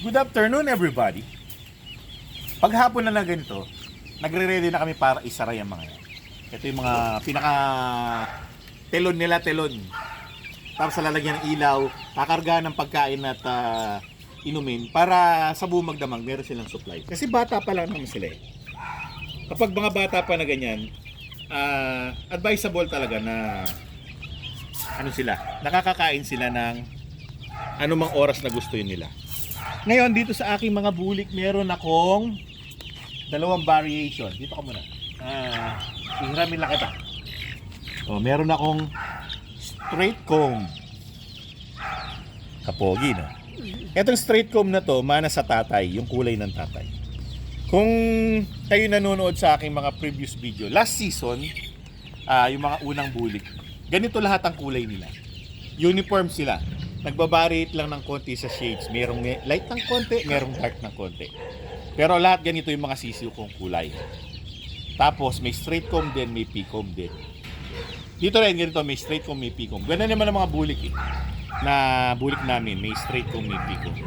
Good afternoon, everybody. Paghapon na ganito, nagre-ready na kami para isara yung mga yan. Ito yung mga pinaka telon nila, telon. Tapos lalagyan ng ilaw, kakarga ng pagkain at inumin para sa buong magdamag meron silang supply. Kasi bata pa lang naman sila eh. Kapag mga bata pa na ganyan, advisable talaga na nakakakain sila ng anumang oras na gusto yun nila. Ngayon, dito sa aking mga bulik, meron akong dalawang variation. Dito ka muna. Ihiramin lang kita. Meron akong straight comb. Kapogi, no? Etong straight comb na to, mana sa tatay, yung kulay ng tatay. Kung kayo nanonood sa aking mga previous video, last season, yung mga unang bulik, ganito lahat ang kulay nila. Uniform sila. Nagbabariate lang ng konti sa shades. Merong light ng konti, merong dark ng konti. Pero lahat ganito yung mga sisiw kong kulay. Tapos may straight comb din, may P-comb din. Dito rin ganito, may straight comb, may P-comb. Ganun naman ang mga bulik eh. Na bulik namin, may straight comb, may P-comb.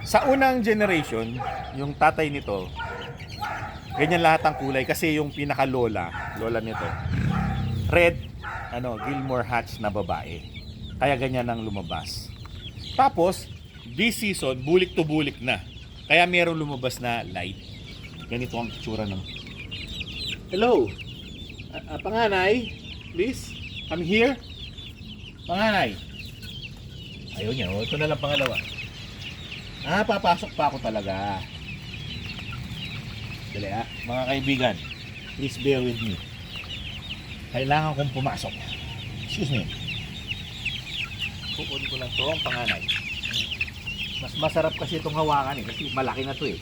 Sa unang generation, yung tatay nito, ganyan lahat ang kulay kasi yung pinaka lola nito, red, Gilmore Hatch na babae. Kaya ganyan ang lumabas. Tapos, this season, bulik to bulik na. Kaya merong lumabas na light. Ganito ang tsura ng... Hello! Panganay, please, come here. Panganay. Ayaw niya, ito na lang pangalawa. Papasok pa ako talaga. Dali mga kaibigan, please bear with me. Kailangan kong pumasok. Excuse me. Kukunin ko lang to ang panganay. Mas masarap kasi itong hawakan kasi malaki na to eh.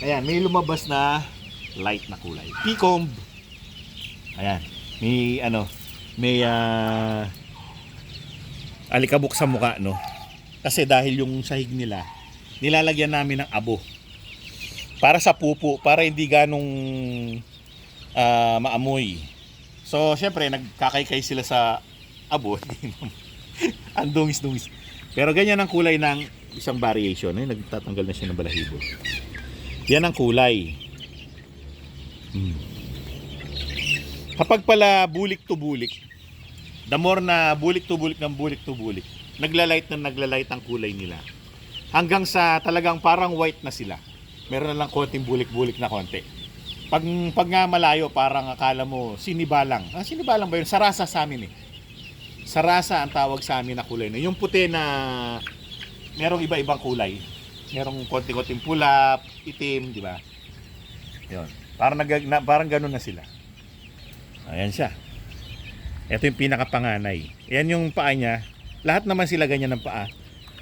Ayan, may lumabas na light na kulay. P-comb. Ayan, may alikabok sa mukha, no? Kasi dahil yung sahig nila, nilalagyan namin ng abo. Para sa pupo, para hindi ganong maamoy. So, syempre, nagkakaykay sila sa abo. Ang dungis-dungis. Pero ganyan ang kulay ng isang variation. Nagtatanggal na siya ng balahibo. Yan ang kulay. Kapag pala bulik to bulik, the more na bulik to bulik ng bulik to bulik, naglalight ang kulay nila. Hanggang sa talagang parang white na sila. Meron na lang konting bulik-bulik na konti. Pag nga malayo, parang akala mo sinibalang. Sinibalang ba yun? Sarasa sa amin eh. Sarasa ang tawag sa amin na kulay na. Yung puti na merong iba-ibang kulay. Merong konting-konting pula, itim, di ba? Yun. Parang ganun na sila. Ayan siya. Ito yung pinakapanganay. Ayan yung paa niya. Lahat naman sila ganyan ng paa.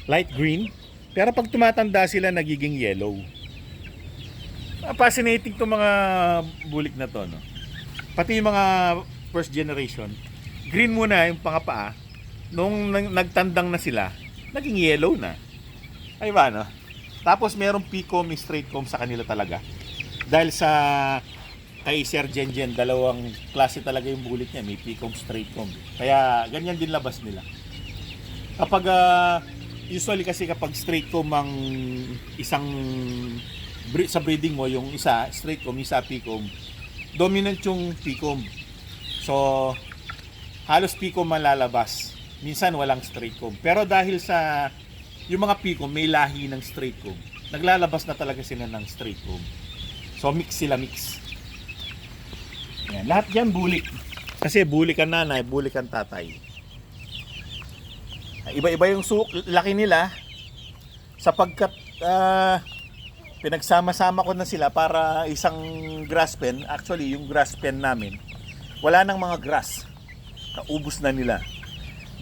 Light green. Pero pag tumatanda sila, nagiging yellow. Fascinating itong mga bulik na to, no? Pati yung mga first generation, green muna yung pangapaa. Nung nagtandang na sila, naging yellow na. Ay ba, no? Tapos merong P-comb, straight comb sa kanila talaga. Dahil sa kay Sir Jenjen, dalawang klase talaga yung bulik niya. May P-comb, straight comb. Kaya ganyan din labas nila. Kapag, usually kasi kapag straight comb ang isang sa breeding mo, yung isa straight comb, isa P-comb, dominant yung P-comb. So, halos P-comb malalabas. Minsan walang straight comb. Pero dahil sa yung mga P-comb may lahi ng straight comb, naglalabas na talaga sila ng straight comb. So mix sila, mix. Yan, lahat yan bulik. Kasi bulik ang nanay, bulik ang tatay. Iba-iba yung laki nila sapagkat pinagsama-sama ko na sila para isang grass pen. Actually, yung grass pen namin, wala nang mga grass. Naubos na nila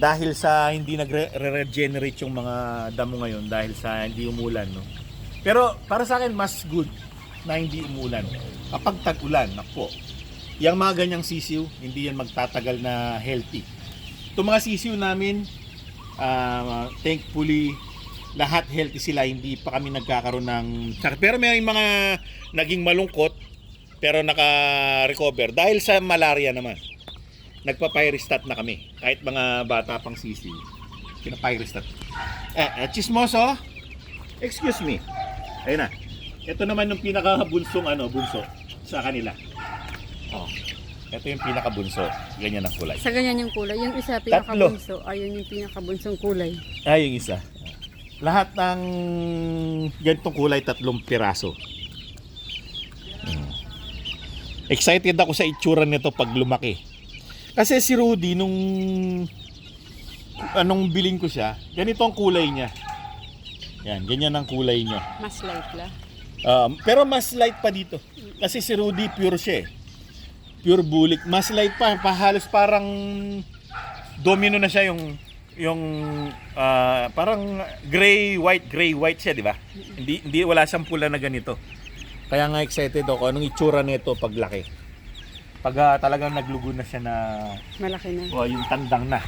dahil sa hindi nagre-regenerate yung mga damo ngayon dahil sa hindi umulan, no? Pero para sa akin mas good na hindi umulan. Kapag tag-ulan, nako, yung mga ganyang sisiw hindi yan magtatagal na healthy. Itong mga sisiw namin, thankfully lahat healthy sila, hindi pa kami nagkakaroon ng sakit. Pero may mga naging malungkot pero naka-recover dahil sa malaria naman. Nagpa-pyristat na kami. Kahit mga bata pang sisiw, pina-pyristat. Chismoso, Excuse me. Ayun na. Ito naman yung pinakabunsong bunso sa kanila. Oh. Ito yung pinakabunso. Ganyan ang kulay. Sa ganyan yung kulay. Yung isa pinakabunso, ayun yung pinakabunsong kulay. Ay, yung isa. Lahat ng ganitong kulay, 3 piraso. Excited ako sa itsura nito pag lumaki. Kasi si Rudy, anong biling ko siya, ganito ang kulay niya. Yan, ganyan ang kulay niya. Mas light la. Pero mas light pa dito. Kasi si Rudy, pure siya eh. Pure bulik. Mas light pa. Halos parang domino na siya yung parang gray white siya, di ba? Hindi wala siyang pula na ganito. Kaya nga excited ako anong itsura nito paglaki. Pag talagang naglugo na siya na malaki na. Yung tandang na.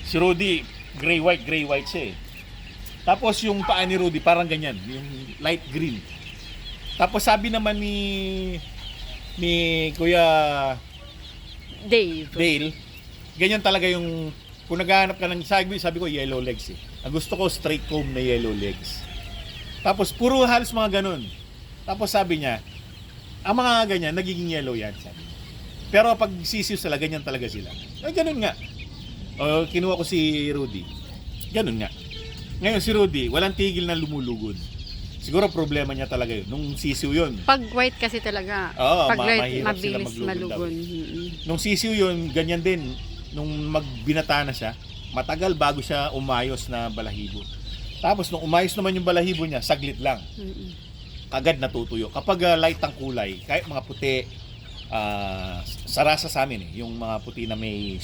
Si Rudy, gray white siya eh. Tapos yung paa ni Rudy parang ganyan, yung light green. Tapos sabi naman ni Kuya Dale, ganyan talaga yung kung naghahanap ka ng sabi ko yellow legs eh. Ang gusto ko straight comb na yellow legs. Tapos puro halos mga ganun. Tapos sabi niya, ang mga ganyan nagiging yellow yan, sabi niya. Pero pag sisiw sila, ganyan talaga sila. Ay ganun nga. O kinuha ko si Rudy. Ganun nga. Ngayon si Rudy, walang tigil na lumulugod. Siguro problema niya talaga yun. Nung sisiw yun. Pag white kasi talaga. Oo, pag white, mahirap sila mabilis maglugod malugon. Nung sisiw yun, ganyan din. Nung magbinata na siya, matagal bago siya umayos na balahibo. Tapos nung umayos naman yung balahibo niya, saglit lang. Agad natutuyo. Kapag light ang kulay, kahit mga puti, sarasa sa amin eh. Yung mga puti na may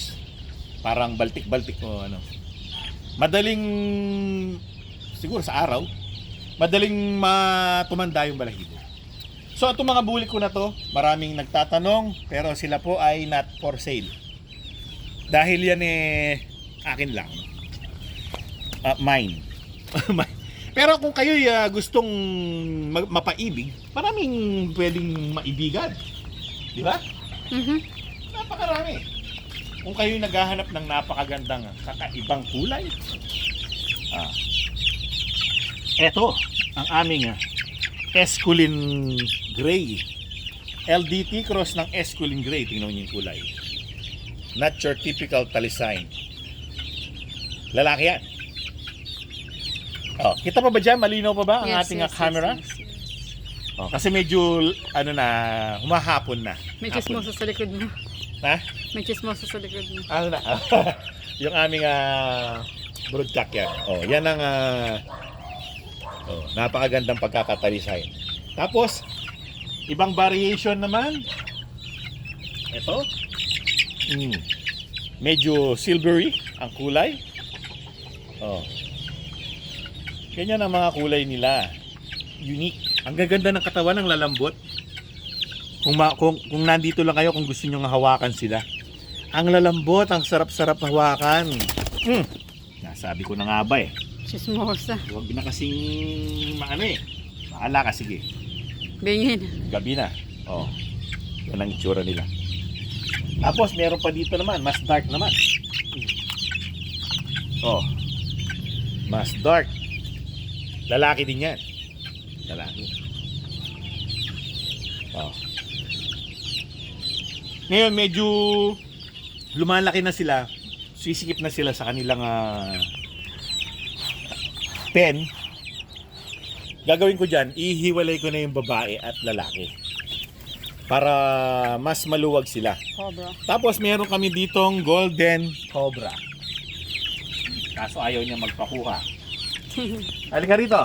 parang baltik-baltik o ano. Madaling, siguro sa araw, madaling matumanda yung balahibo. So itong mga bulik ko na to, maraming nagtatanong, pero sila po ay not for sale. Dahil yan akin lang. Mine. Pero kung kayo gustong mapaibig, maraming pwedeng maibigan. Di ba? Napakarami. Kung kayo naghahanap ng napakagandang kakaibang kulay, eto ang aming Esculin Gray. LDT cross ng Esculin Gray. Tingnan niyo yung kulay. Not your typical talisay. Lalaki yan. Kita pa ba dyan? Malinaw pa ba ang ating camera? Yes. Kasi medyo humahapon na. May chismoso sa likod mo. Ha? May chismoso sa likod mo. Ano na? Yung aming broodcock yan. Yan ang napakagandang pagkakatalisay. Tapos, ibang variation naman. Ito. Medyo silvery ang kulay. Ganyan ang mga kulay nila. Unique. Ang gaganda ng katawan, ng lalambot. Kung nandito lang kayo, kung gusto nyo nga hawakan sila. Ang lalambot, ang sarap-sarap hawakan. Nasabi ko na nga ba eh. Chismosa. Huwag na kasing Bahala ka, sige. Bingin. Gabi na. Yan ang itsura nila. Tapos meron pa dito naman, mas dark naman. Mas dark. Lalaki din yan. Lalaki. Ngayon medyo lumalaki na sila. Sisikip na sila sa kanilang pen. Gagawin ko dyan, ihiwalay ko na yung babae at lalaki. Para mas maluwag sila. Cobra. Tapos meron kami ditong golden cobra. Kaso ayaw niya magpakuha. Halika rito.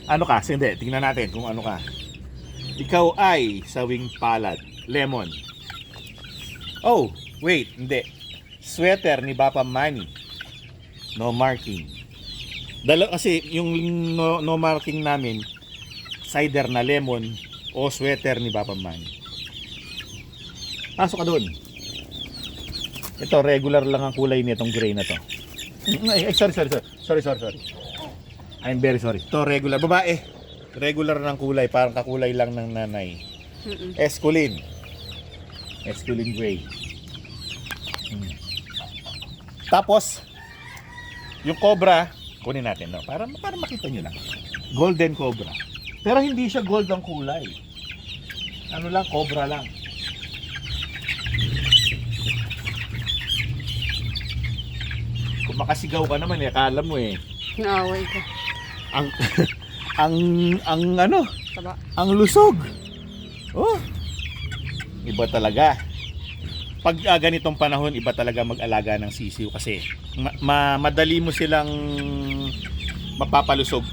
Ano ka? Hindi, tingnan natin kung ano ka. Ikaw ay sawing palad. Lemon. Oh, wait, hindi. Sweater ni Papa Manny. No marking. Kasi yung no marking namin, cider na lemon o sweater ni Papa Manny. Pasok ka doon. Ito, regular lang ang kulay nitong gray na to. Sorry. I'm very sorry. Ito, regular. Babae. Regular ng kulay. Parang kakulay lang ng nanay. Esculin gray. Tapos, Yung cobra, kunin natin, no? Para makita nyo lang. Golden cobra. Pero hindi siya gold ang kulay. Ano lang, cobra lang. Kung makasigaw ka naman, akala mo Naaway ka. ang ang ano, Taba. ang lusog. Oh. Iba talaga. Pag ganitong panahon, iba talaga mag-alaga ng sisiw kasi madali mo silang mapapalusog.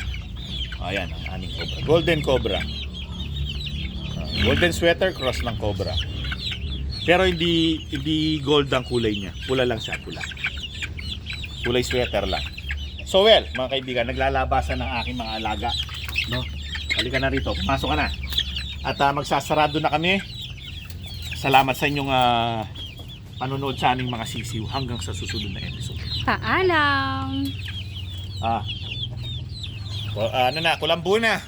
Ayan ang aning cobra. Golden cobra. Golden sweater cross ng cobra. Pero hindi gold ang kulay niya. Pula lang siya, pula. Kulay sweater lang. So well, mga kaibigan, naglalabasan ng aking mga alaga, no? Halika na rito, pumasok ka na. At magsasarado na kami. Salamat sa inyong panonood sa aming mga sisiw hanggang sa susunod na episode. Paalam! Ano na, kulambo na.